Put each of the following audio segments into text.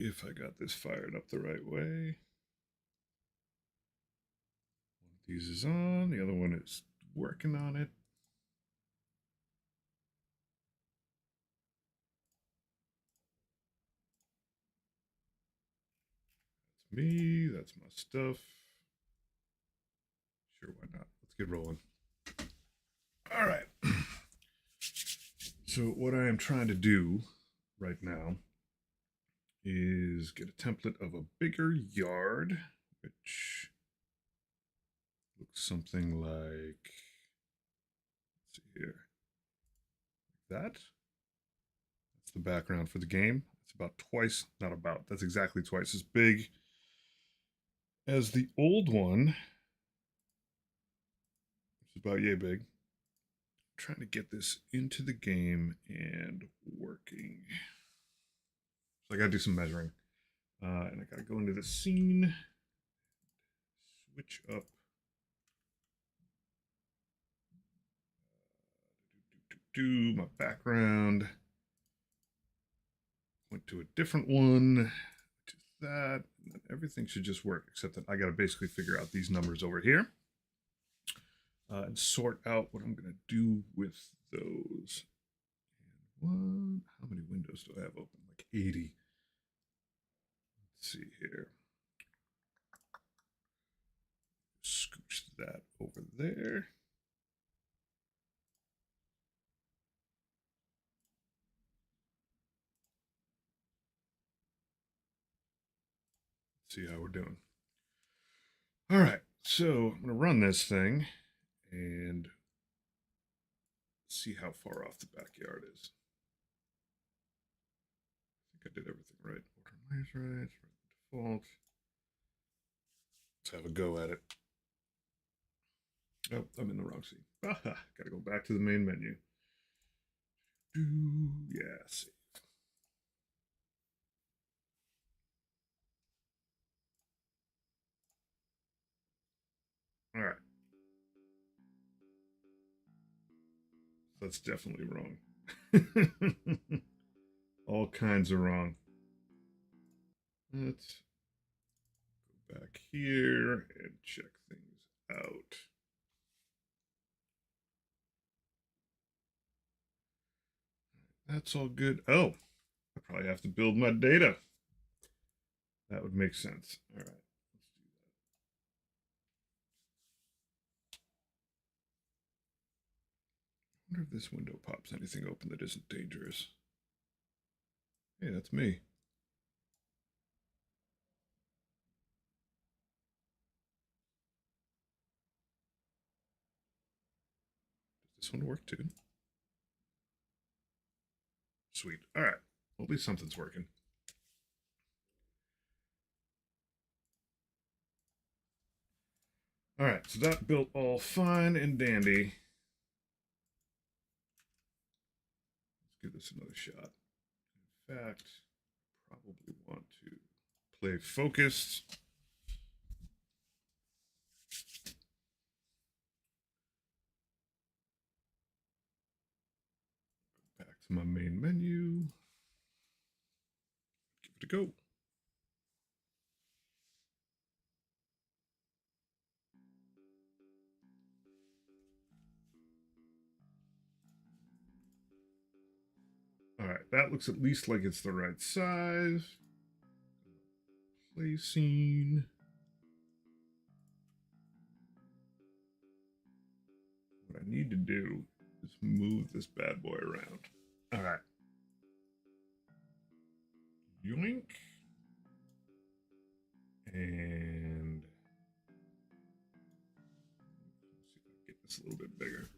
if I got this fired up the right way. One of these is on, the other one is working on it. That's me, that's my stuff. Sure, why not? Let's get rolling. All right. So, what I am trying to do right now is get a template of a bigger yard, which looks something like, let's see here, that. That's the background for the game. It's about twice, not about, that's exactly twice as big as the old one. It's about yay big. I'm trying to get this into the game and working. So I got to do some measuring. And I got to go into the scene, switch up my background, point to a different one, which is that, and then everything should just work, except that I got to basically figure out these numbers over here and sort out what I'm going to do with those. And how many windows do I have open? Like 80. Let's see here. Scooch that over there. See how we're doing. All right, so I'm going to run this thing and see how far off the backyard is. I think I did everything right. Order layers right, default. Let's have a go at it. Oh, I'm in the wrong scene. Gotta go back to the main menu. Yeah, save. All right. That's definitely wrong. All kinds of wrong. Let's go back here and check things out. That's all good. Oh, I probably have to build my data. That would make sense. All right, let's do that. I wonder if this window pops anything open that isn't dangerous. Hey, that's me. Does this one work too? Sweet. All right. Well, at least something's working. All right, so that built all fine and dandy. Let's give this another shot. In fact, probably want to play focused. Go back to my main menu. Give it a go. All right, that looks at least like it's the right size. Placing. What I need to do is move this bad boy around. All right. Yoink. And let's see if I can get this a little bit bigger.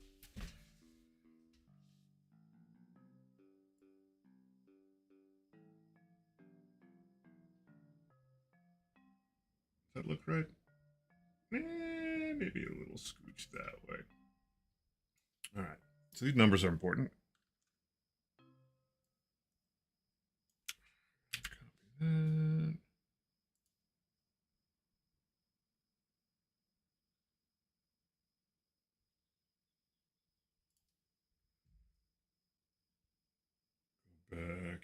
Does that look right? Maybe a little scooch that way. All right. So these numbers are important. Copy that. Go back.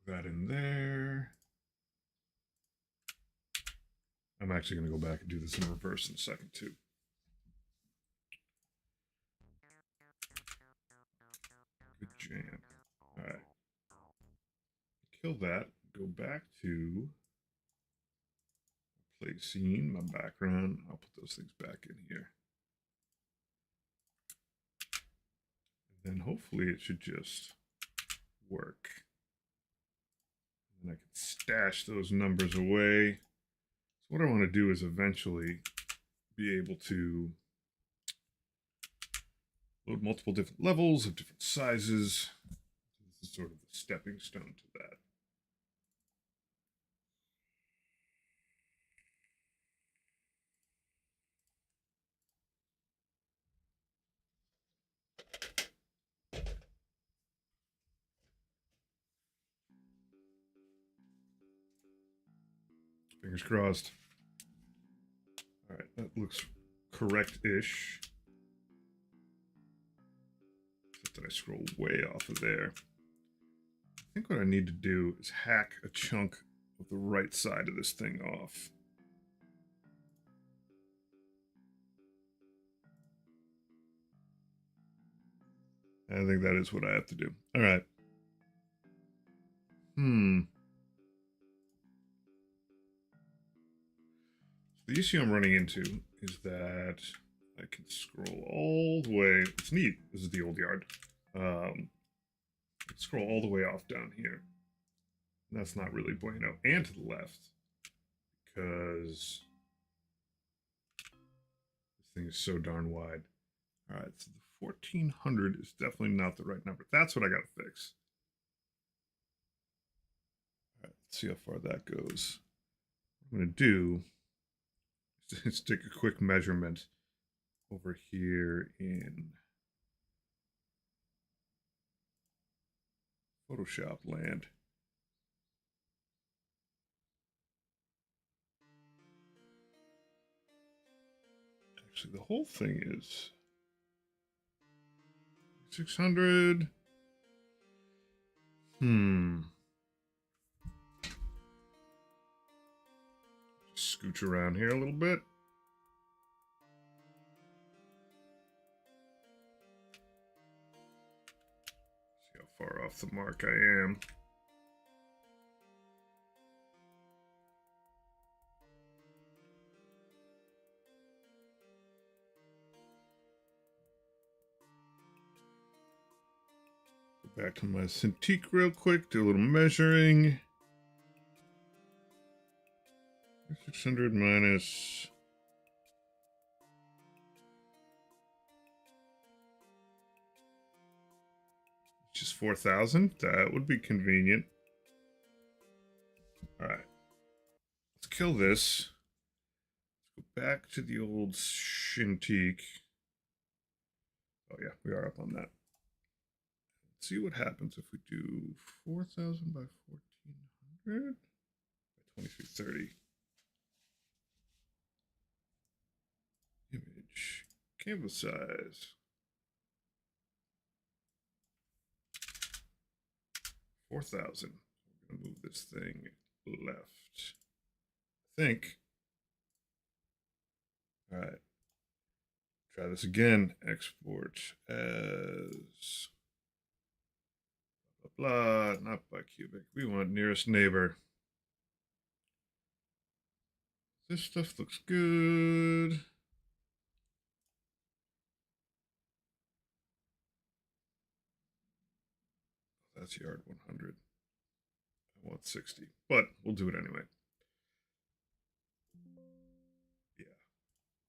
that in there. I'm actually going to go back and do this in reverse in a second, too. Good jam. All right. Kill that. Go back to play scene, my background. I'll put those things back in here. And then hopefully it should just work. And I can stash those numbers away. So what I want to do is eventually be able to load multiple different levels of different sizes. This is sort of the stepping stone to that. Fingers crossed. All right, that looks correct-ish. Except that I scroll way off of there. I think what I need to do is hack a chunk of the right side of this thing off. I think that is what I have to do. All right. The issue I'm running into is that I can scroll all the way. It's neat. This is the old yard. Scroll all the way off down here. And that's not really bueno. And to the left. Because this thing is so darn wide. All right, so the 1400 is definitely not the right number. That's what I got to fix. All right, let's see how far that goes. What I'm going to do is take a quick measurement over here in Photoshop land. Actually, the whole thing is 600. Scooch around here a little bit. See how far off the mark I am. Go back to my Cintiq real quick, do a little measuring. 600 minus just 4,000. That would be convenient. All right, let's kill this. Let's go back to the old Cintiq. Oh yeah, we are up on that. Let's see what happens if we do 4,000 by 1,400 by 2330. Image, canvas size. 4,000. We're going to move this thing left. I think. All right. Try this again. Export as blah, blah, blah. Not by cubic. We want nearest neighbor. This stuff looks good. That's yard 100. I want 60, but we'll do it anyway. Yeah,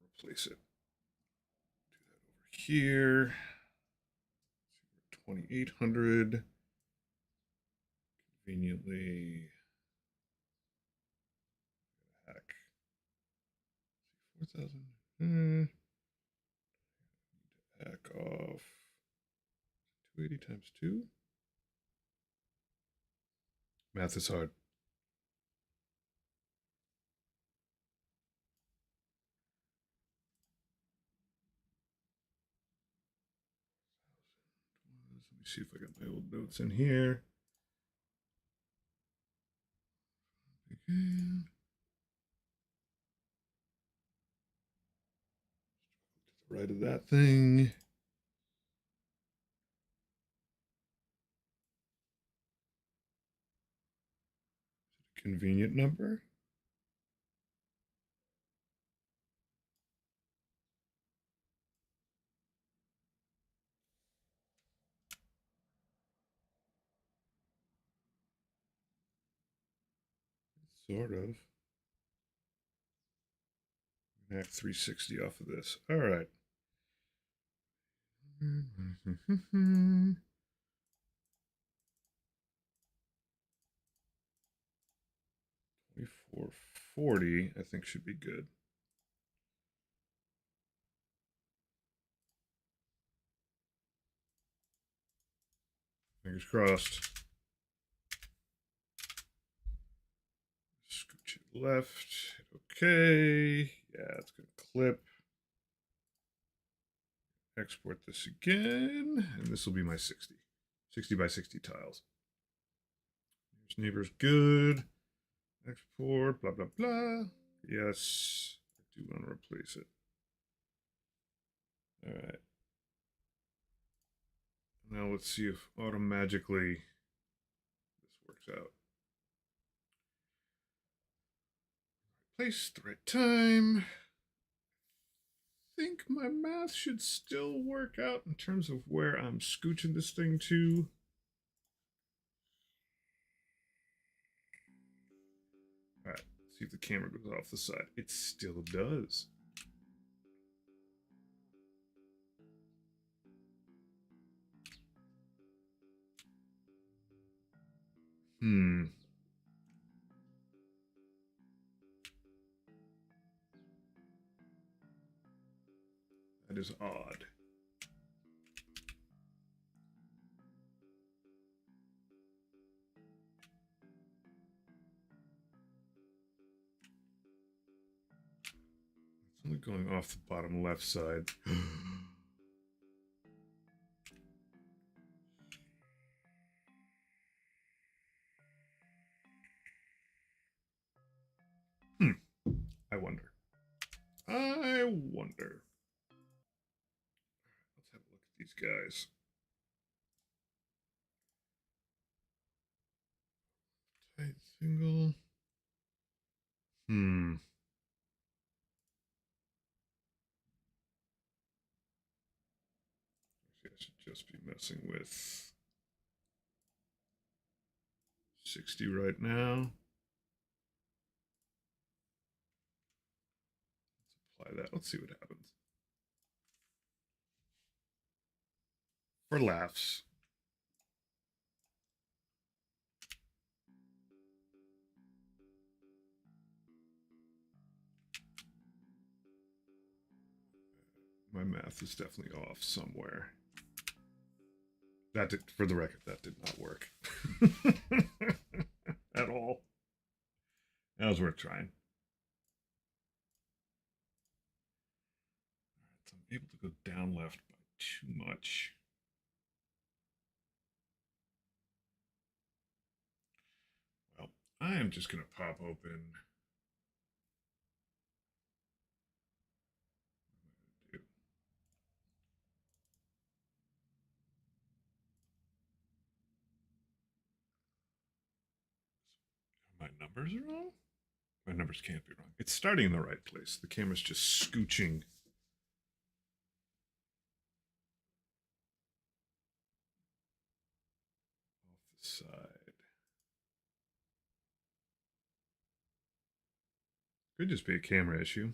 replace it. Do that over here. 2,800. Conveniently hack. 4,000. Hack off 280 times 2. Math is hard. Let me see if I got my old notes in here. right of that thing. Convenient number. Sort of. Hack 360 off of this. All right. 2440, I think, should be good. Fingers crossed. Scooch it left. Okay. Yeah, it's going to clip. Export this again. And this will be my 60. 60 by 60 tiles. Here's neighbor's good. Export, blah, blah, blah. Yes. I do want to replace it. All right. Now let's see if automagically this works out. Place the right time. I think my math should still work out in terms of where I'm scooching this thing to. All right, see if the camera goes off the side. It still does. That is odd. It's only going off the bottom left side. I wonder. I wonder. Let's have a look at these guys. Tight single. I should just be messing with 60 right now. Let's apply that. Let's see what happens. For laughs. My math is definitely off somewhere. That did, for the record, that did not work at all. That was worth trying. All right, so I'm able to go down left by too much. Well, I am just going to pop open. My numbers are wrong? My numbers can't be wrong. It's starting in the right place. The camera's just scooching. Off the side. Could just be a camera issue.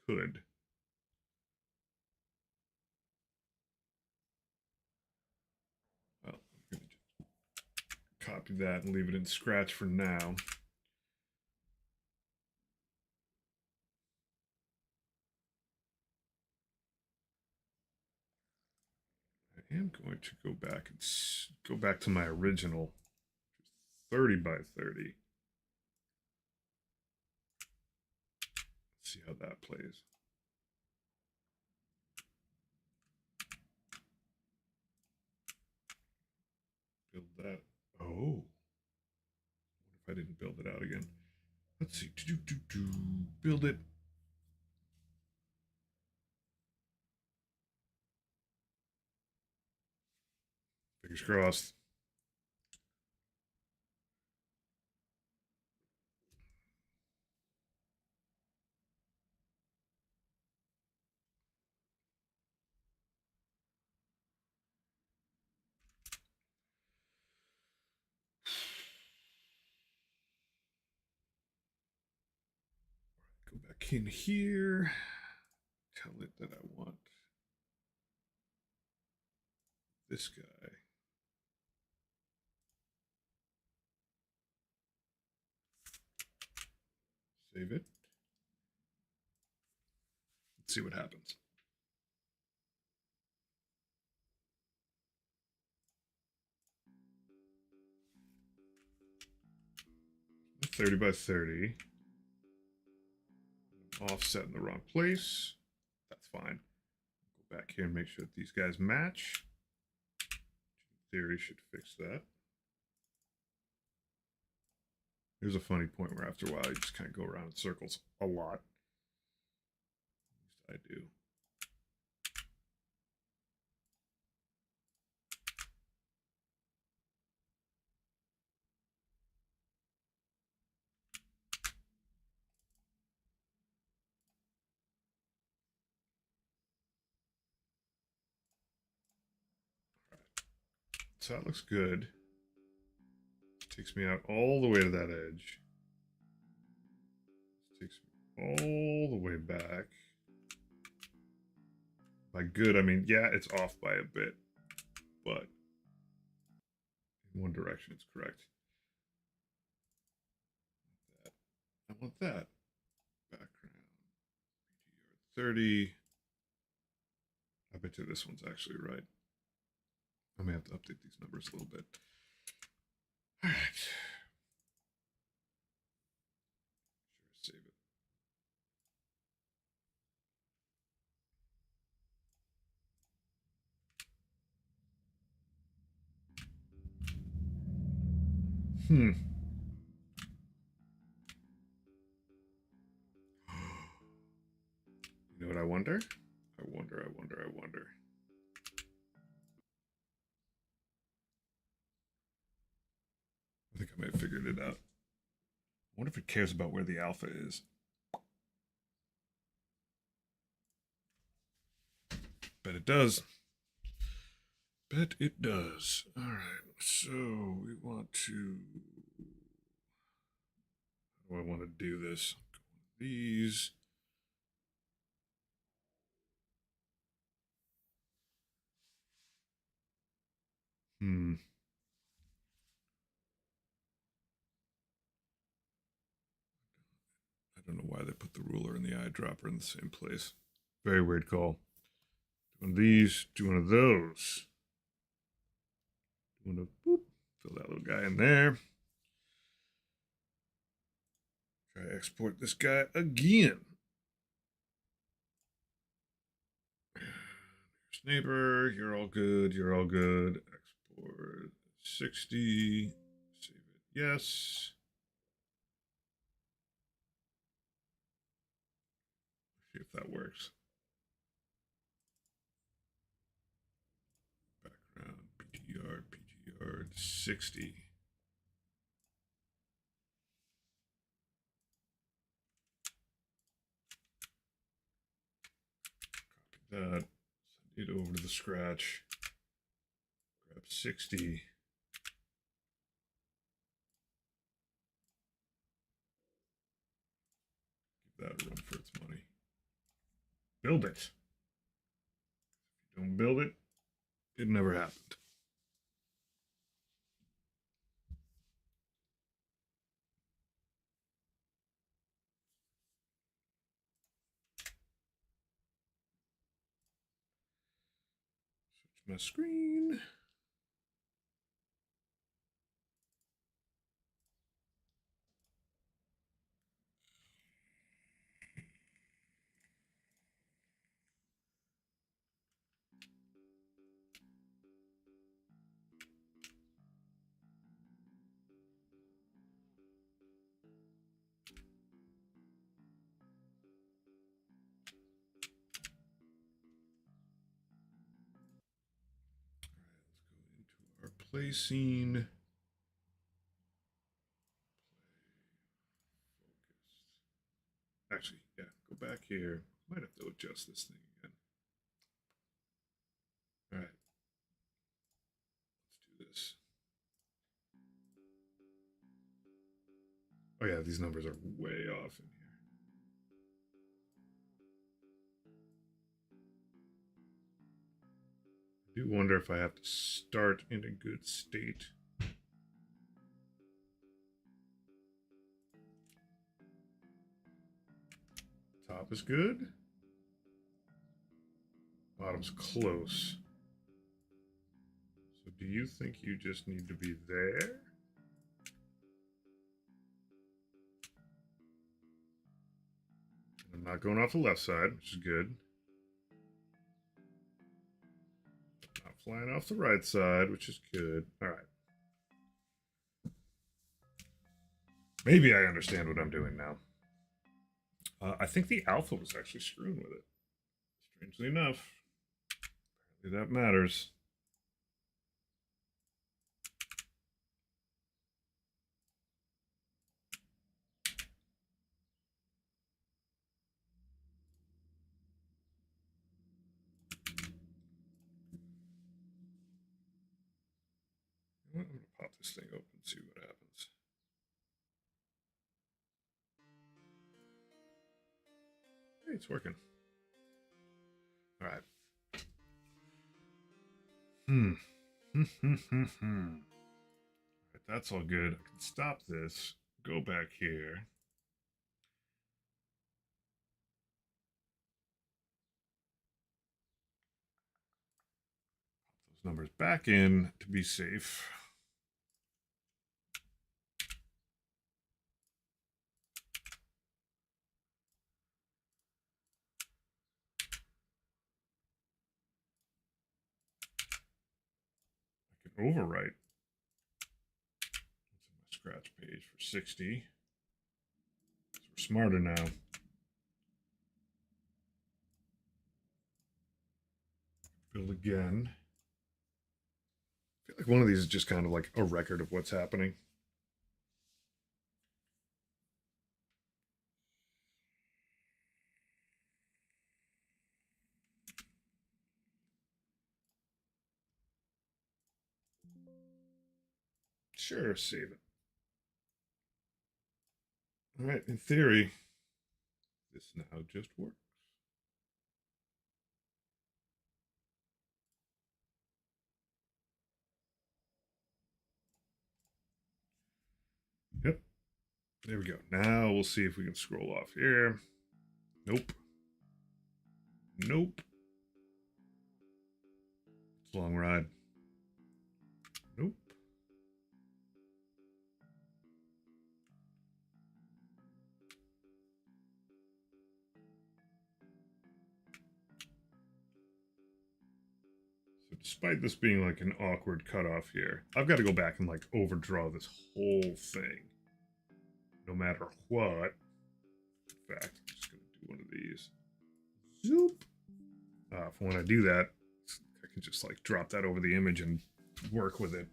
Could. Well, I'm going to just copy that and leave it in Scratch for now. I am going to go back and go back to my original 30 by 30. Let's see how that plays. Build that. Oh. What if I didn't build it out again? Let's see. Build it. Fingers crossed. Go back in here. Tell it that I want this guy. Save it. Let's see what happens. 30 by 30. Offset in the wrong place. That's fine. Go back here and make sure that these guys match. Theory should fix that. There's a funny point where after a while you just kind of go around in circles a lot. At least I do. So that looks good. Takes me out all the way to that edge. Takes me all the way back. By good, I mean, yeah, it's off by a bit, but in one direction it's correct. I want that. Background. 30. I bet you this one's actually right. I may have to update these numbers a little bit. All right. Sure, save it. You know what I wonder? I wonder. I think I may have figured it out. I wonder if it cares about where the alpha is. Bet it does. Bet it does. All right. So we want to. How do I want to do this? These. I don't know why they put the ruler and the eyedropper in the same place. Very weird call. Do one of these, do one of those. Do one of, boop, fill that little guy in there. Try to export this guy again. Here's neighbor, you're all good, Export 60, save it, yes. See if that works. Background, PTR 60. Copy that. Send it over to the scratch. Grab 60. Give that a run for its money. Build it. If you don't build it, it never happened. Switch my screen. play scene. Actually, yeah, go back here. Might have to adjust this thing again. All right, let's do this. Oh yeah, these numbers are way off in here. I do wonder if I have to start in a good state. Top is good. Bottom's close. So do you think you just need to be there? I'm not going off the left side, which is good. Not flying off the right side, which is good. All right. Maybe I understand what I'm doing now. I think the alpha was actually screwing with it. Strangely enough, apparently that matters. I'm going to pop this thing open and see what happens. Hey, it's working. All right. All right, that's all good. I can stop this, go back here. Pop those numbers back in to be safe. I can overwrite. That's my scratch page for 60. So we're smarter now. Build again. I feel like one of these is just kind of like a record of what's happening. Sure, save it. All right, in theory, this now just works. Yep. There we go. Now we'll see if we can scroll off here. Nope. Nope. It's a long ride. Nope. So despite this being like an awkward cutoff here, I've got to go back and like overdraw this whole thing. No matter what. In fact, I'm just going to do one of these. Zoop. For when I do that, I can just like drop that over the image and work with it.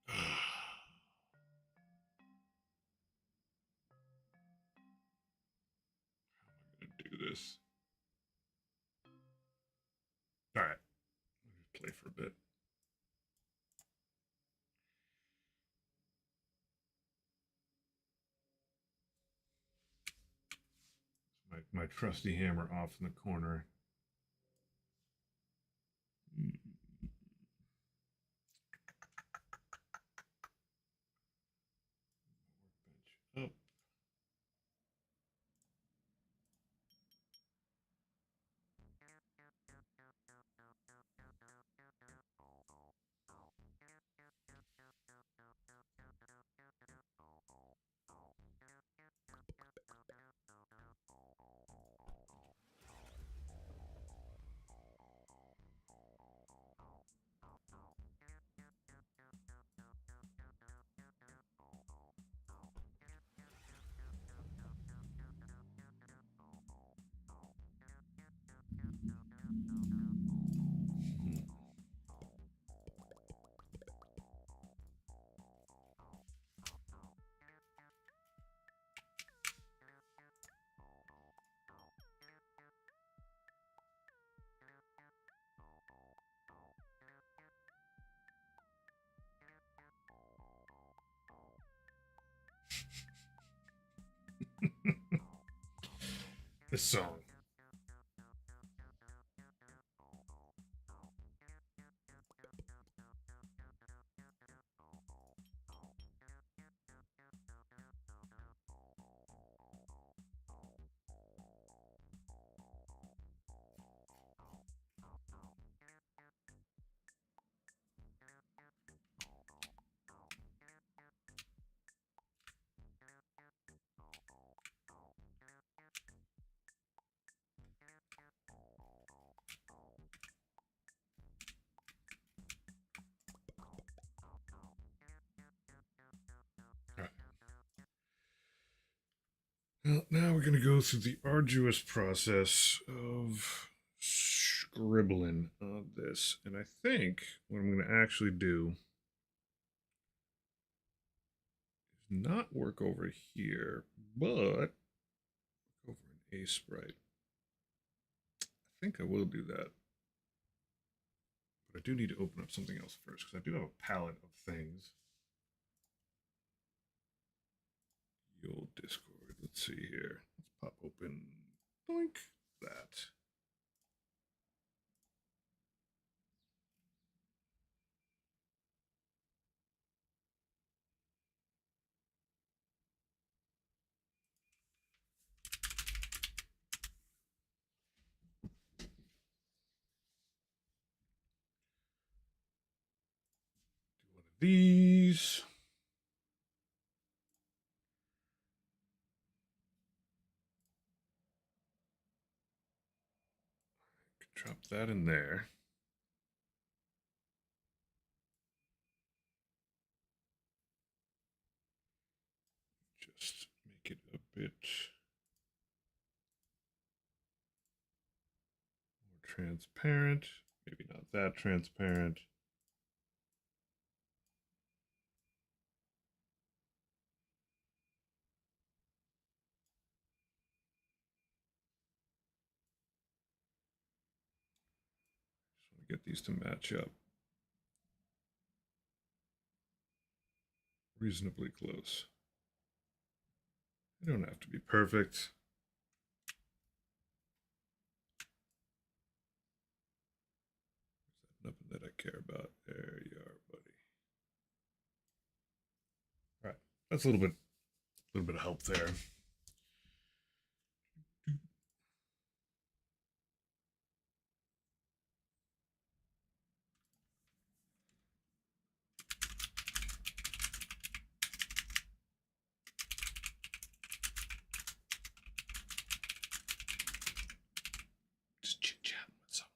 How am I going to do this? All right. I'll just play for a bit. My trusty hammer off in the corner. Workbench up. this song. Well, now we're going to go through the arduous process of scribbling on this. And I think what I'm going to actually do is not work over here, but over an A sprite. I think I will do that. But I do need to open up something else first because I do have a palette of things. The old Discord. Let's see here. Let's pop open. Boink. That. Do one of these. Drop that in there. Just make it a bit more transparent. Maybe not that transparent. Just want to get these to match up reasonably close. They don't have to be perfect. There's nothing that I care about. There you are, buddy. All right, that's a little bit of help there. Just chit chat with someone.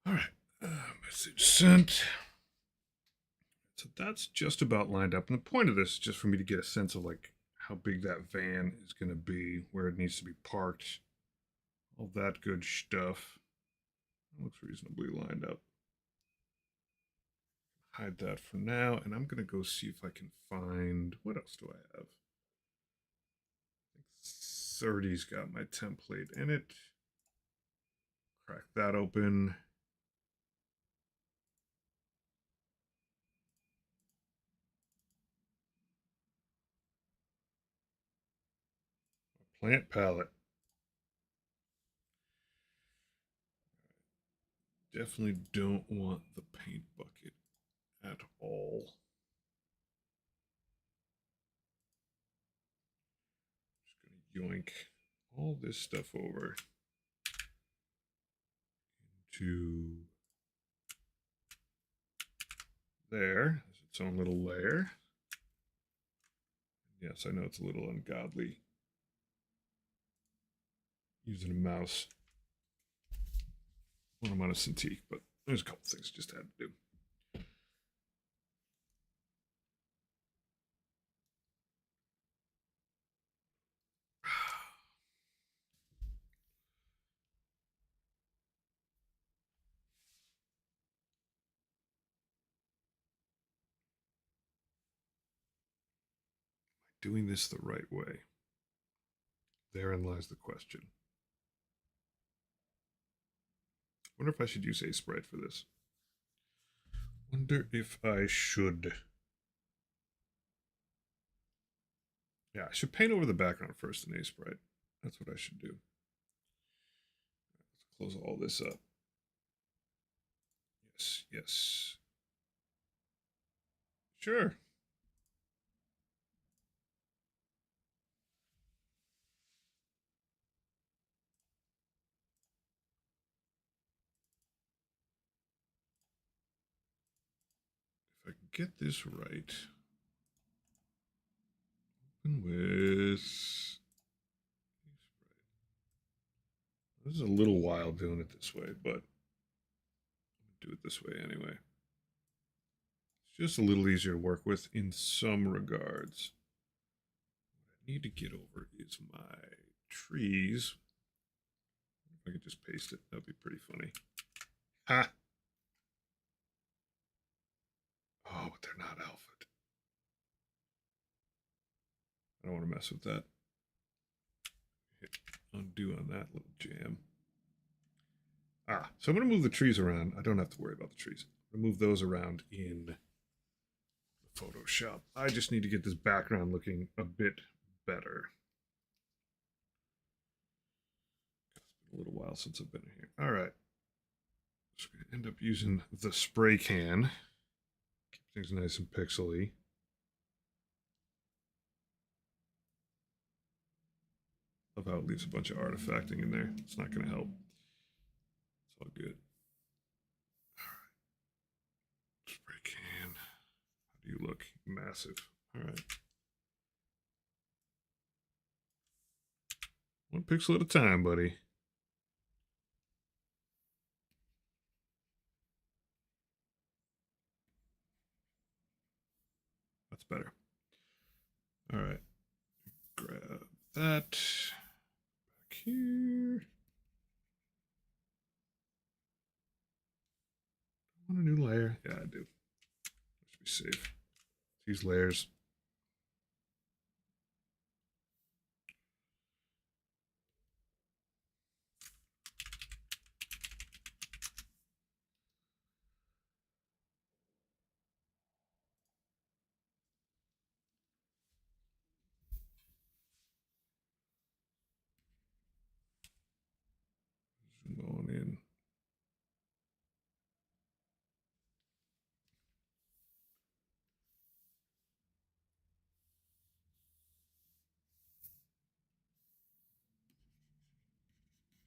All right, message sent. So that's just about lined up. And the point of this is just for me to get a sense of like how big that van is going to be, where it needs to be parked, all that good stuff. It looks reasonably lined up. Hide that for now, and I'm going to go see if I can find, what else do I have? I think 30's got my template in it. Crack that open. Plant palette. Definitely don't want the paint bucket at all. Just gonna yoink all this stuff over into there as its own little layer. Yes, I know it's a little ungodly using a mouse when I'm on a Cintiq, but there's a couple things just had to do. doing this the right way? Therein lies the question. Wonder if I should use Aseprite for this. Wonder if I should. Yeah, I should paint over the background first in Aseprite. That's what I should do. Let's close all this up. Yes, yes. Sure. If I can get this right. Open with. This is a little wild doing it this way, but I'll do it this way anyway. It's just a little easier to work with in some regards. What I need to get over is my trees. If I could just paste it, that'd be pretty funny. Ha! Oh, but they're not alpha. I don't want to mess with that. Hit undo on that little jam. So I'm going to move the trees around. I don't have to worry about the trees. I'm going to move those around in Photoshop. I just need to get this background looking a bit better. It's been a little while since I've been here. All right. Just going to end up using the spray can. Keep things nice and pixely. Love how it leaves a bunch of artifacting in there. It's not going to help. It's all good. All right. Spray can. How do you look? Massive. All right. One pixel at a time, buddy. That's better. All right. Grab that. Back here. I want a new layer. Yeah, I do. That should be safe. These layers. Zoom on in.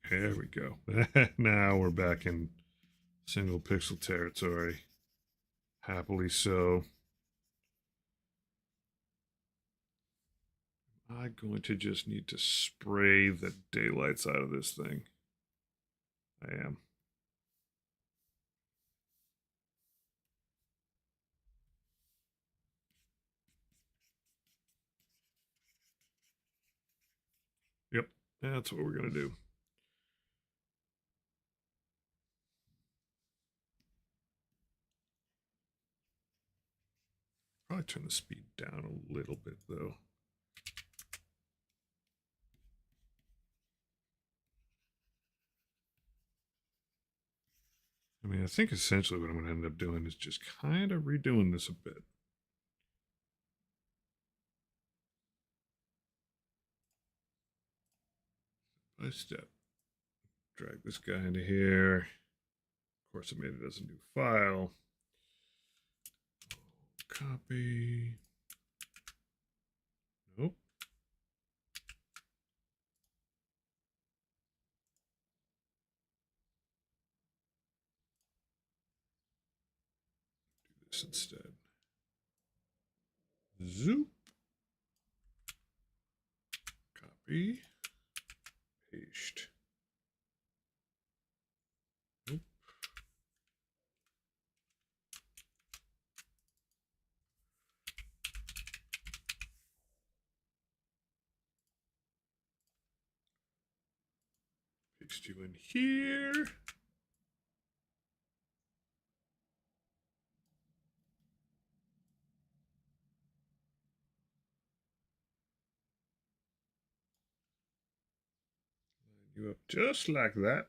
There we go. Now we're back in single pixel territory. Happily so. I'm going to just need to spray the daylights out of this thing. I am. Yep, that's what we're going to do. Probably turn the speed down a little bit, though. I mean, I think essentially what I'm going to end up doing is just kind of redoing this a bit. By step. Drag this guy into here. Of course, I made it as a new file. Copy. Nope. Do this instead. Zoop. Copy. Paste. Nope. Paste you in here. You up just like that.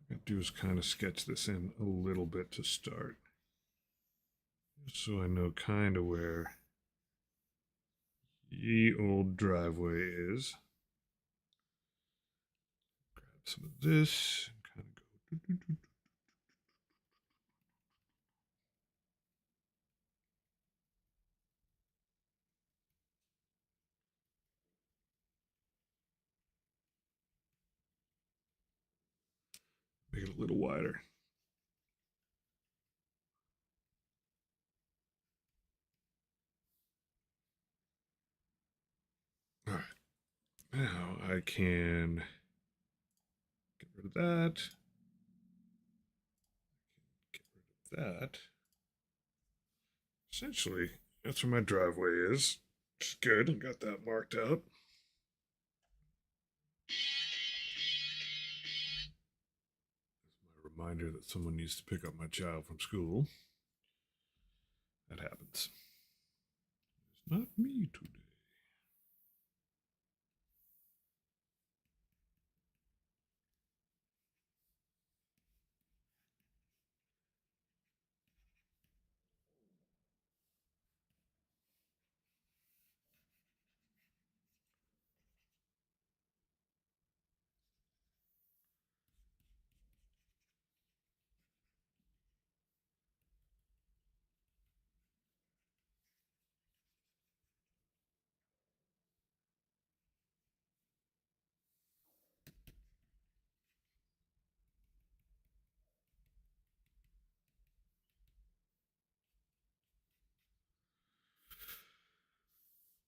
What I do is kind of sketch this in a little bit to start, just so I know kind of where ye old driveway is. Grab some of this and kind of go. Make it a little wider. All right. Now I can get rid of that. Get rid of that. Essentially, that's where my driveway is. Which is good. I got that marked out. It's my reminder that someone needs to pick up my child from school. That happens. It's not me today.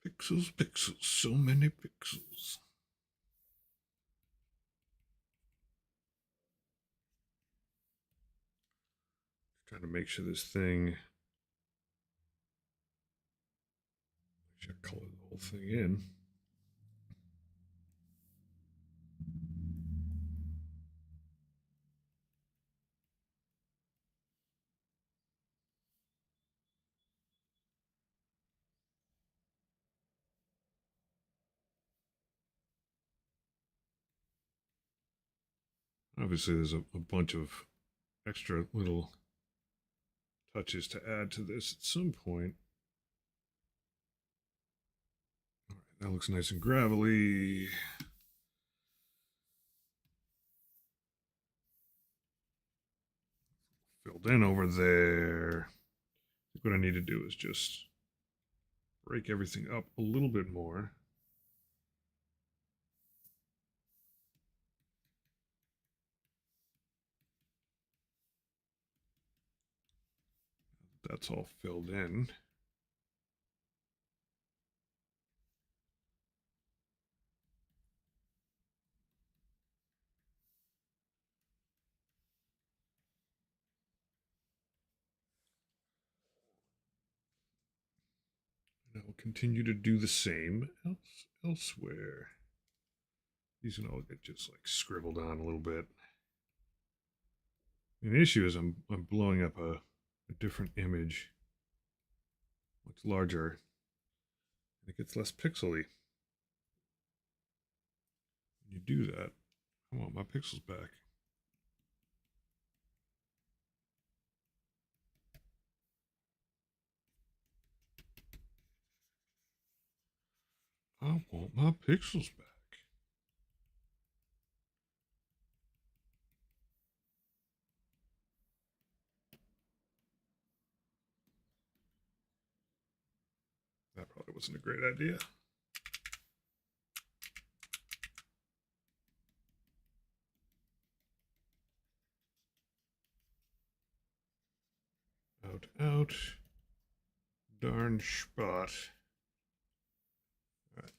Pixels, pixels, so many pixels. Trying to make sure this thing. I should color the whole thing in. Obviously, there's a bunch of extra little touches to add to this at some point. All right, that looks nice and gravelly. Filled in over there. I think what I need to do is just break everything up a little bit more. That's all filled in. And I will continue to do the same elsewhere. These can all get just like scribbled on a little bit. And the issue is I'm blowing up a different image, much larger, and it gets less pixely. When you do that, I want my pixels back. I want my pixels back. That probably wasn't a great idea. Out, out. Darn spot. All right.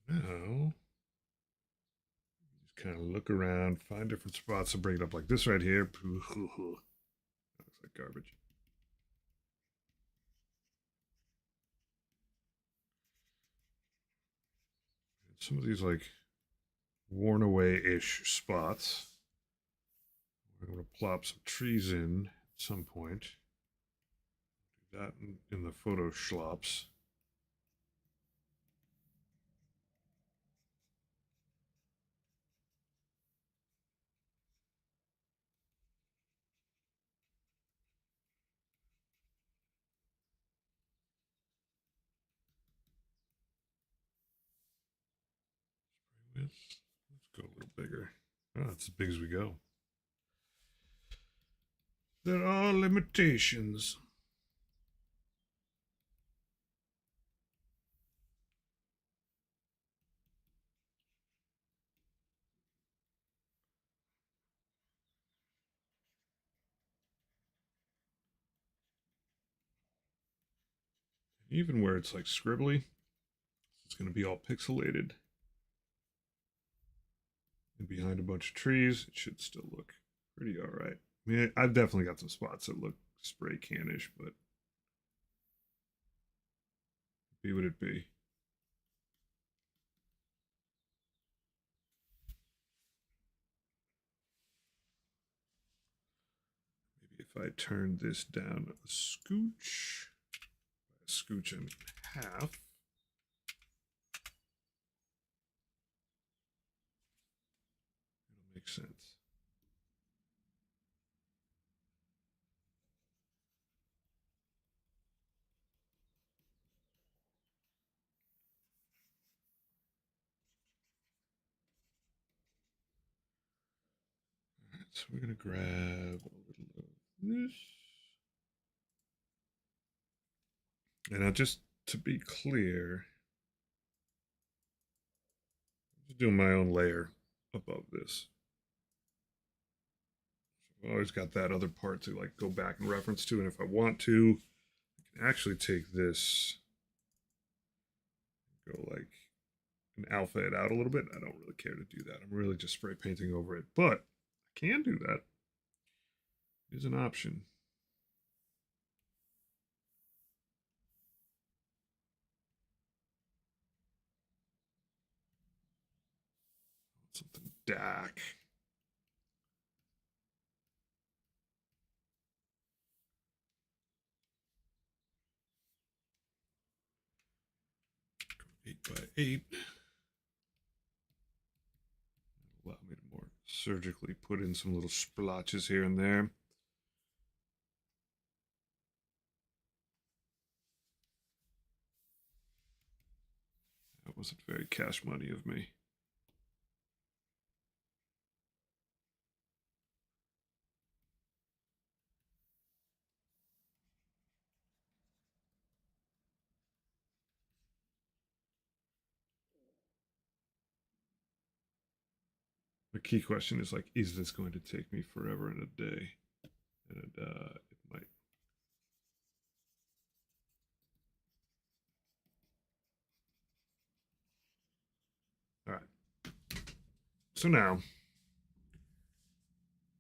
So now, just kind of look around, find different spots to break it up, like this right here. That looks like garbage. And some of these, like, worn away ish spots. We're going to plop some trees in at some point. Do that in the photo schlops. Let's go a little bigger. Oh, that's as big as we go. There are limitations. Even where it's like scribbly, it's going to be all pixelated. And behind a bunch of trees, it should still look pretty all right. I mean, I've definitely got some spots that look spray canish, but be what it be. Maybe if I turn this down a scooch, and half. It'll make sense. All right, so we're going to grab a little of this. And now just to be clear, I'm just doing my own layer above this. I've always got that other part to like go back and reference to, and if I want to, I can actually take this, go like an alpha it out a little bit. I don't really care to do that. I'm really just spray painting over it, but I can do that. It is an option. Something dark. Go 8x8. Allow me to more surgically put in some little splotches here and there. That wasn't very cash money of me. The key question is like, is this going to take me forever in a day? And it might. All right. So now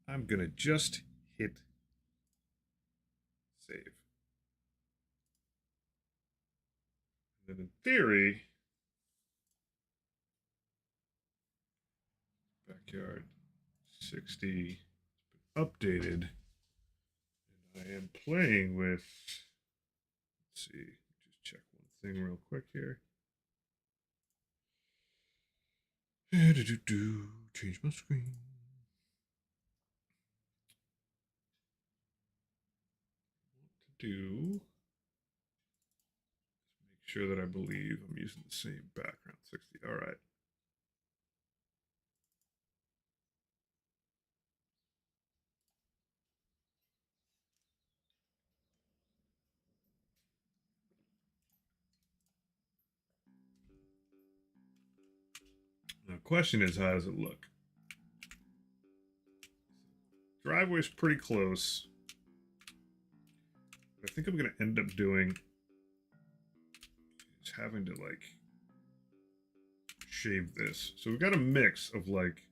I'm going to just hit save. And in theory, backyard 60 updated. And I am playing with, let's see, just check one thing real quick here. Change my screen. What to do? Make sure that I believe I'm using the same background 60. All right. Now, the question is, how does it look? Driveway's pretty close. What I think I'm going to end up doing is having to, like, shave this. So we've got a mix of, like,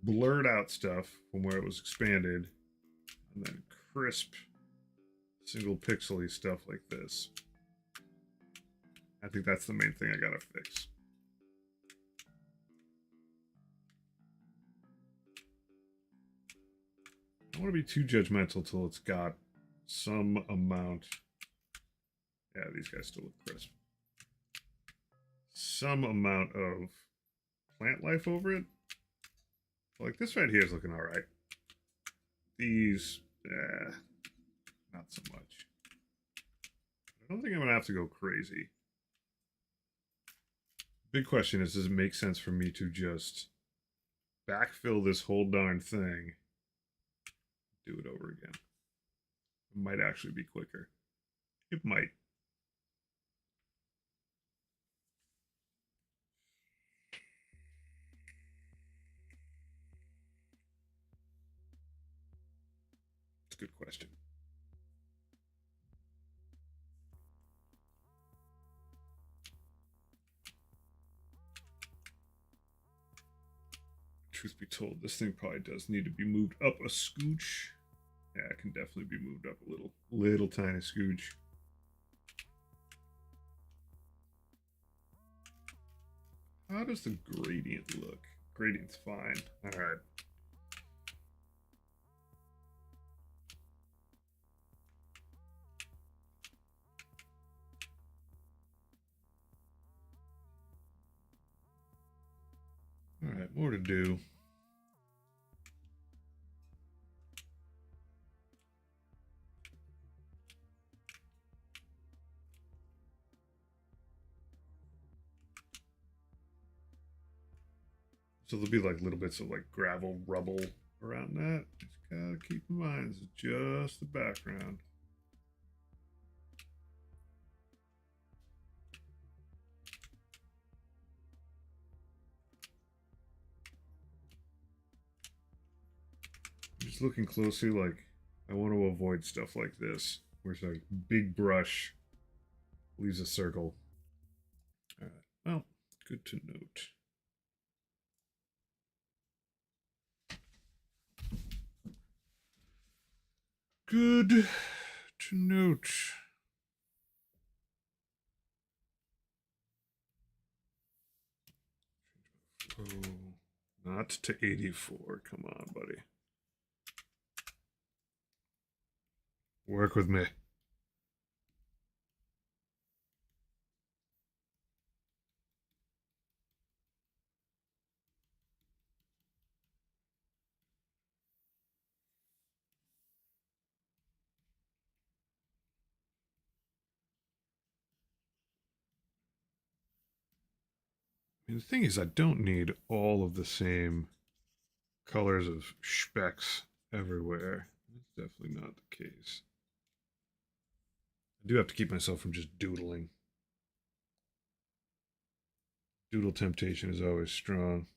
blurred out stuff from where it was expanded, and then crisp, single pixely stuff like this. I think that's the main thing I gotta fix. don't want to be too judgmental till it's got some amount. Yeah, these guys still look crisp. Some amount of plant life over it. Like this right here is looking all right. These, not so much. I don't think I'm gonna have to go crazy. Big question is, does it make sense for me to just backfill this whole darn thing, do it over again? It might actually be quicker. It might. It's a good question. Truth be told, this thing probably does need to be moved up a scooch. Yeah, it can definitely be moved up a little tiny scooch. How does the gradient look? Gradient's fine. All right. All right, more to do. So there'll be like little bits of like gravel rubble around that. Just gotta keep in mind, it's just the background. Just looking closely, like I want to avoid stuff like this, where it's like big brush leaves a circle. All right. Well, good to note. Good to note. Oh, not to 84. Come on, buddy. Work with me. I mean, the thing is, I don't need all of the same colors of specks everywhere. That's definitely not the case. I do have to keep myself from just doodling. Doodle temptation is always strong.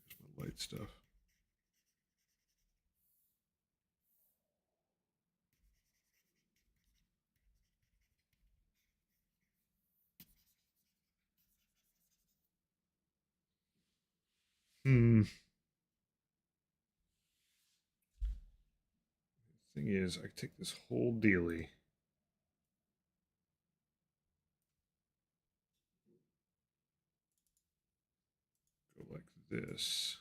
Here's my light stuff. Hmm. Thing is, I take this whole dealy. Go like this.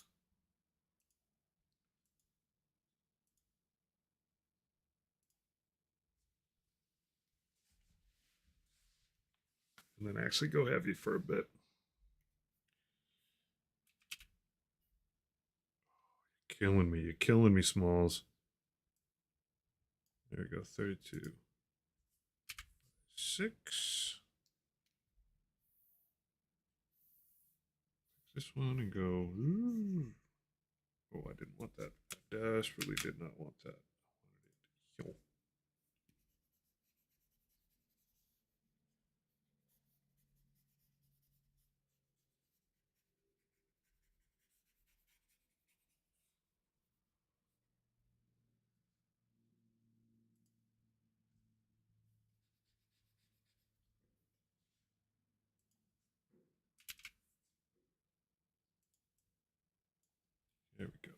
And then actually go heavy for a bit. Killing me. You're killing me, Smalls. There we go. 32. 6. This one and go. Ooh. Oh, I didn't want that. I desperately did not want that. I wanted it. There we go.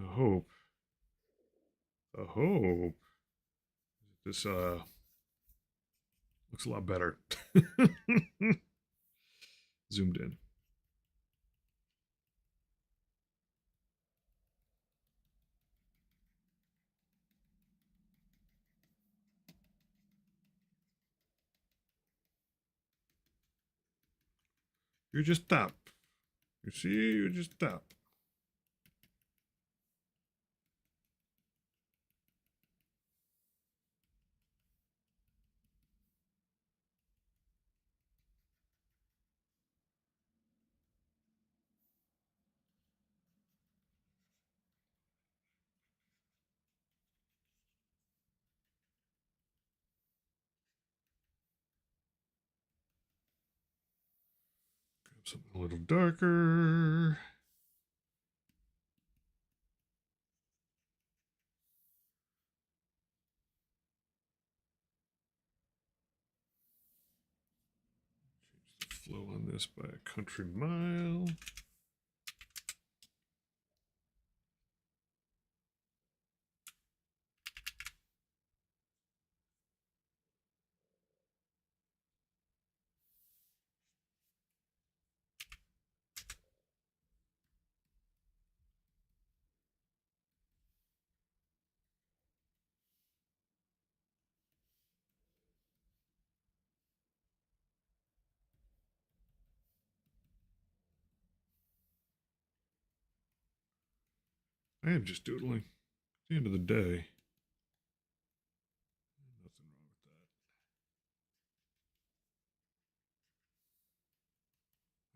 hope. The hope. This looks a lot better. Zoomed in. You just tap. You see, you just tap. Grab something a little darker. Change the flow on this by a country mile. I am just doodling. At the end of the day, nothing wrong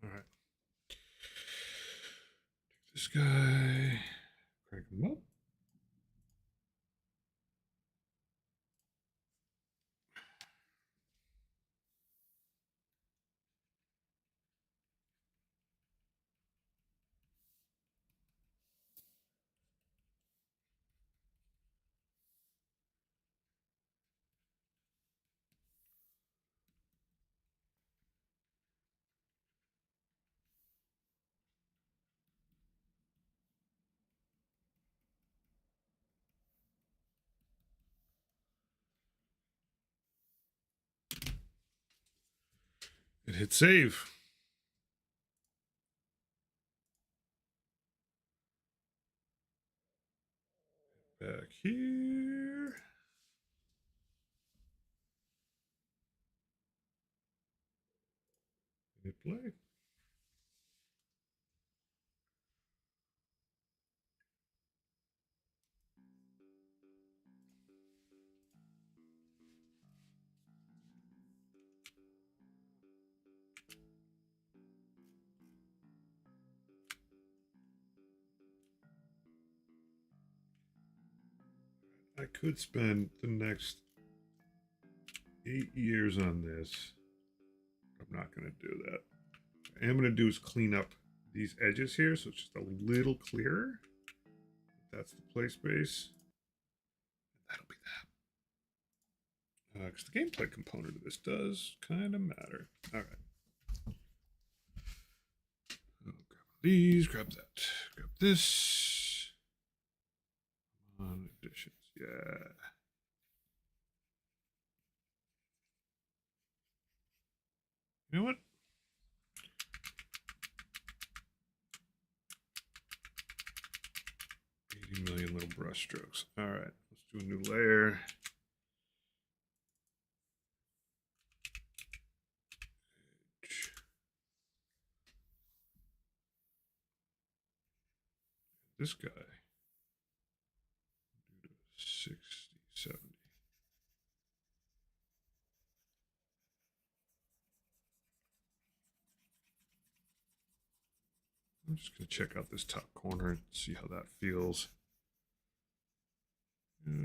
with that. All right. Take this guy, crank him up. It hit save. Back here. Hit play. I could spend the next 8 years on this. I'm not going to do that. What I am going to do is clean up these edges here so it's just a little clearer. That's the play space. That'll be that. Because the gameplay component of this does kind of matter. All right. Grab these, grab that, grab this. On additions, yeah. You know what? Million little brush strokes. All right, let's do a new layer. This guy, 60, 70. I'm just going to check out this top corner and see how that feels.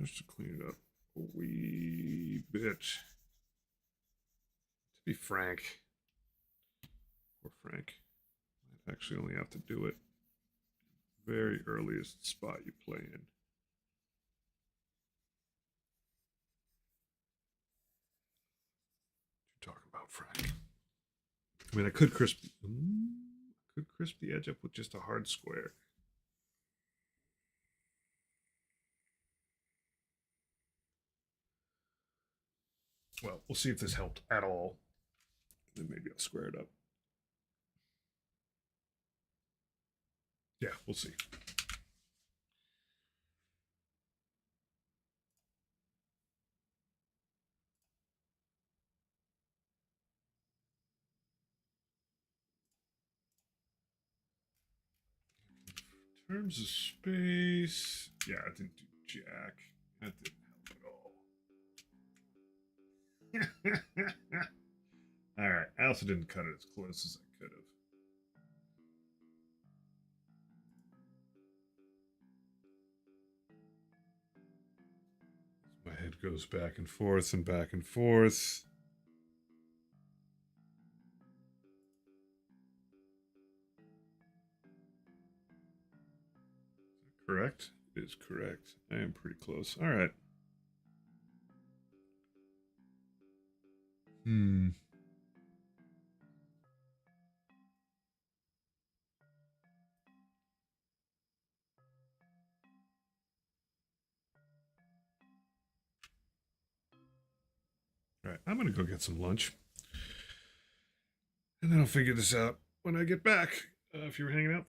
Just to clean it up a wee bit. To be frank, poor Frank, might actually only have to do it very earliest spot you play in. What you talking about, Frank? I mean, I could crisp the edge up with just a hard square. Well, we'll see if this helped at all. Then maybe I'll square it up. Yeah, we'll see. In terms of space, yeah, I didn't do jack. That didn't help at all. All right, I also didn't cut it as close as I could have. My head goes back and forth and back and forth. Correct? It is correct. I am pretty close. All right. Hmm. All right. I'm going to go get some lunch. And then I'll figure this out when I get back. If you were hanging out,